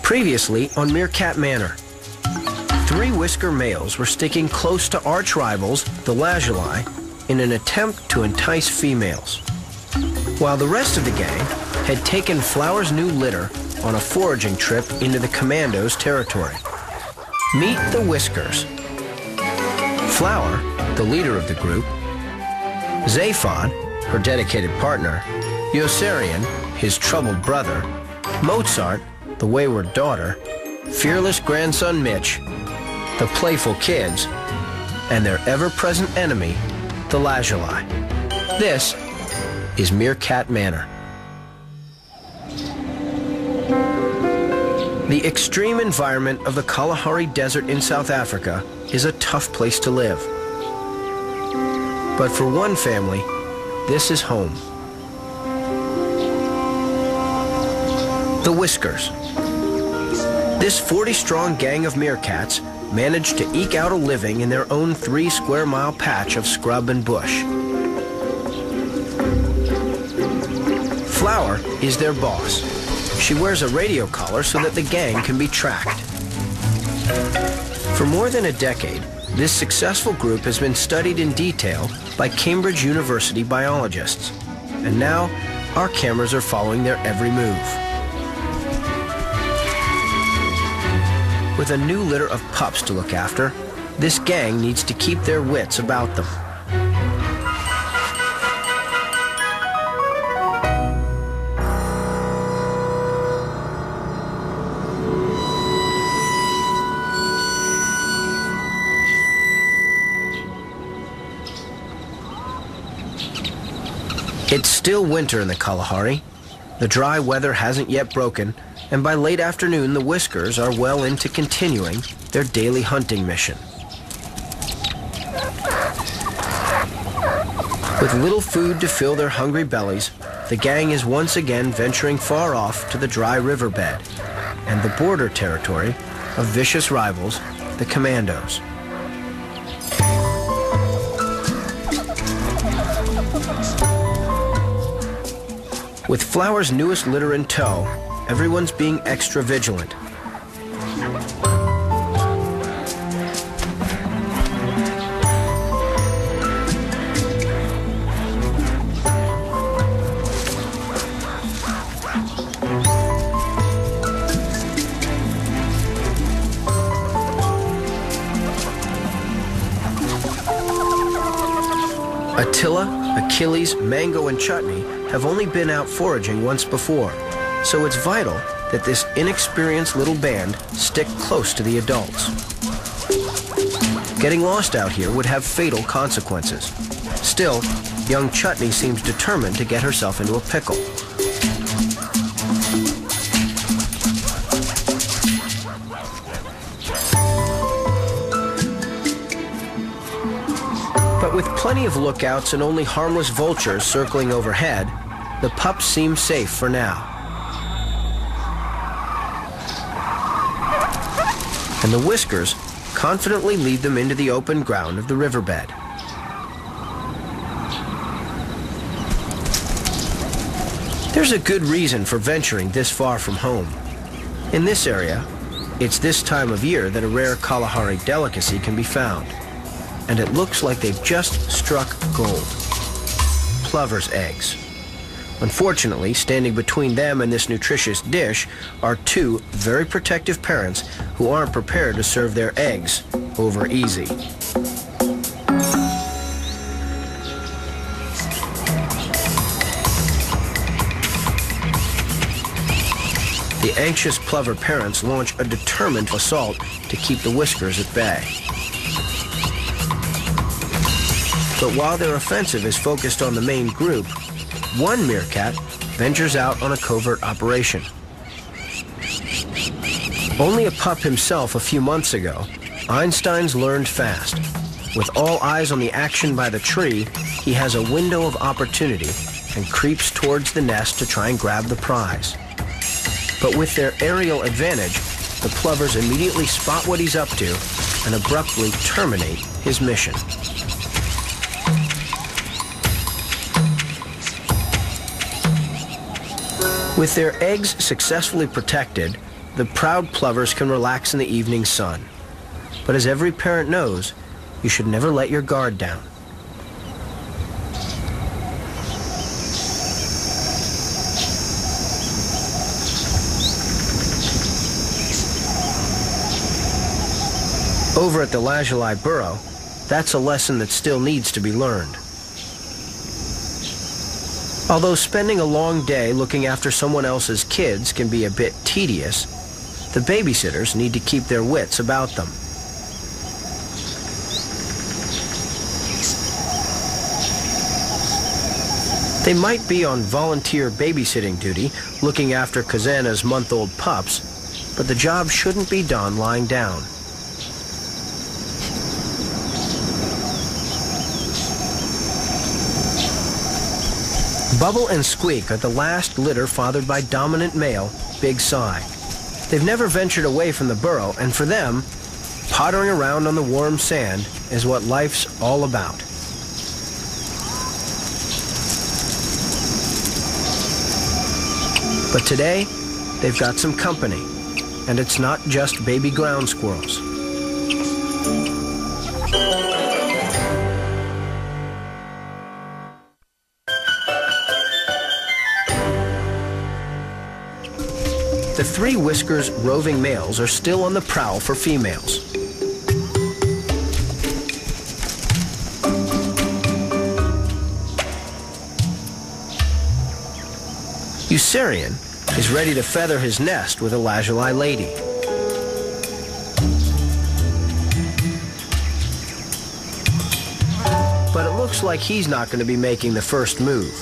Previously on Meerkat Manor, 3 whisker males were sticking close to arch rivals, the lazuli, in an attempt to entice females, while the rest of the gang had taken Flower's new litter on a foraging trip into the commandos' territory. Meet the Whiskers. Flower, the leader of the group, Zaphod, her dedicated partner, Yossarian, his troubled brother, Mozart, the wayward daughter, fearless grandson Mitch, the playful kids, and their ever-present enemy, the lazuli. This is Meerkat Manor. The extreme environment of the Kalahari Desert in South Africa is a tough place to live. But for one family, this is home. The Whiskers. This 40-strong gang of meerkats managed to eke out a living in their own 3-square-mile patch of scrub and bush. Flower is their boss. She wears a radio collar so that the gang can be tracked. For more than a decade, this successful group has been studied in detail by Cambridge University biologists. And now, our cameras are following their every move. With a new litter of pups to look after, this gang needs to keep their wits about them. It's still winter in the Kalahari. The dry weather hasn't yet broken, and by late afternoon, the Whiskers are well into continuing their daily hunting mission. With little food to fill their hungry bellies, the gang is once again venturing far off to the dry riverbed and the border territory of vicious rivals, the commandos. With Flower's newest litter in tow, everyone's being extra vigilant. Attila, Achilles, Mango, and Chutney have only been out foraging once before, so it's vital that this inexperienced little band stick close to the adults. Getting lost out here would have fatal consequences. Still, young Chutney seems determined to get herself into a pickle. But with plenty of lookouts and only harmless vultures circling overhead, the pups seem safe for now. And the Whiskers confidently lead them into the open ground of the riverbed. There's a good reason for venturing this far from home. In this area, it's this time of year that a rare Kalahari delicacy can be found. And it looks like they've just struck gold. Plover's eggs. Unfortunately, standing between them and this nutritious dish are 2 very protective parents who aren't prepared to serve their eggs over easy. The anxious Plover parents launch a determined assault to keep the Whiskers at bay. But while their offensive is focused on the main group, one meerkat ventures out on a covert operation. Only a pup himself a few months ago, Einstein's learned fast. With all eyes on the action by the tree, he has a window of opportunity and creeps towards the nest to try and grab the prize. But with their aerial advantage, the Plovers immediately spot what he's up to and abruptly terminate his mission. With their eggs successfully protected, the proud plovers can relax in the evening sun. But as every parent knows, you should never let your guard down. Over at the lazuli burrow, that's a lesson that still needs to be learned. Although spending a long day looking after someone else's kids can be a bit tedious, the babysitters need to keep their wits about them. They might be on volunteer babysitting duty, looking after Kazana's month-old pups, but the job shouldn't be done lying down. Bubble and Squeak are the last litter fathered by dominant male, Big Si. They've never ventured away from the burrow, and for them, pottering around on the warm sand is what life's all about. But today, they've got some company, and it's not just baby ground squirrels. The Three Whiskers roving males are still on the prowl for females. Eucerian is ready to feather his nest with a lazuli lady. But it looks like he's not going to be making the first move.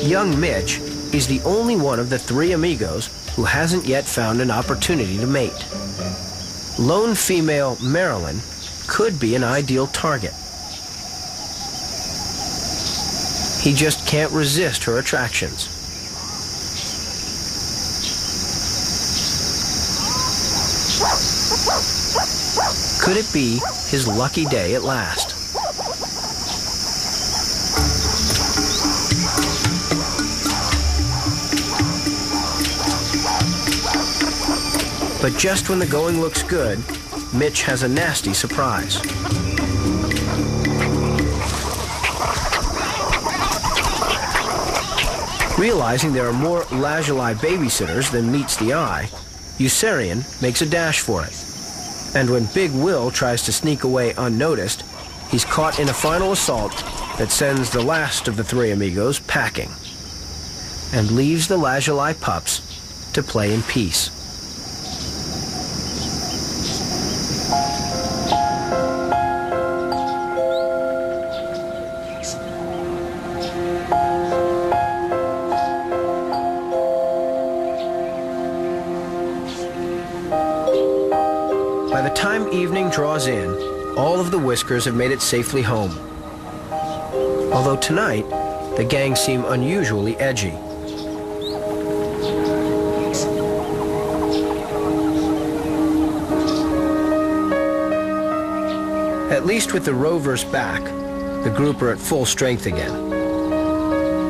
Young Mitch is the only one of the three amigos who hasn't yet found an opportunity to mate. Lone female Marilyn could be an ideal target. He just can't resist her attractions. Could it be his lucky day at last? But just when the going looks good, Mitch has a nasty surprise. Realizing there are more lazuli babysitters than meets the eye, Eucerian makes a dash for it. And when Big Will tries to sneak away unnoticed, he's caught in a final assault that sends the last of the three amigos packing and leaves the lazuli pups to play in peace. By the time evening draws in, all of the Whiskers have made it safely home. Although tonight, the gang seem unusually edgy. At least with the rovers back, the group are at full strength again.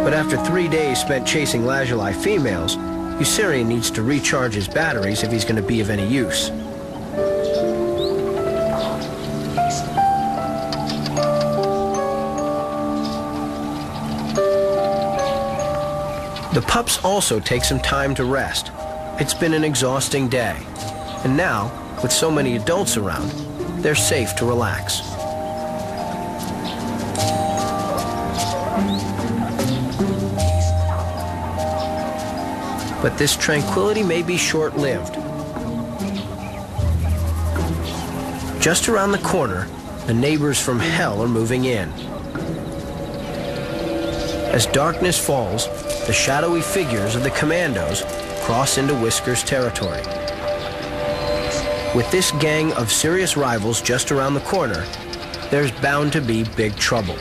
But after 3 days spent chasing lazuli females, Eucerian needs to recharge his batteries if he's going to be of any use. The pups also take some time to rest. It's been an exhausting day. And now, with so many adults around, they're safe to relax. But this tranquility may be short-lived. Just around the corner, the neighbors from hell are moving in. As darkness falls, the shadowy figures of the commandos cross into Whiskers territory. With this gang of serious rivals just around the corner, there's bound to be big trouble.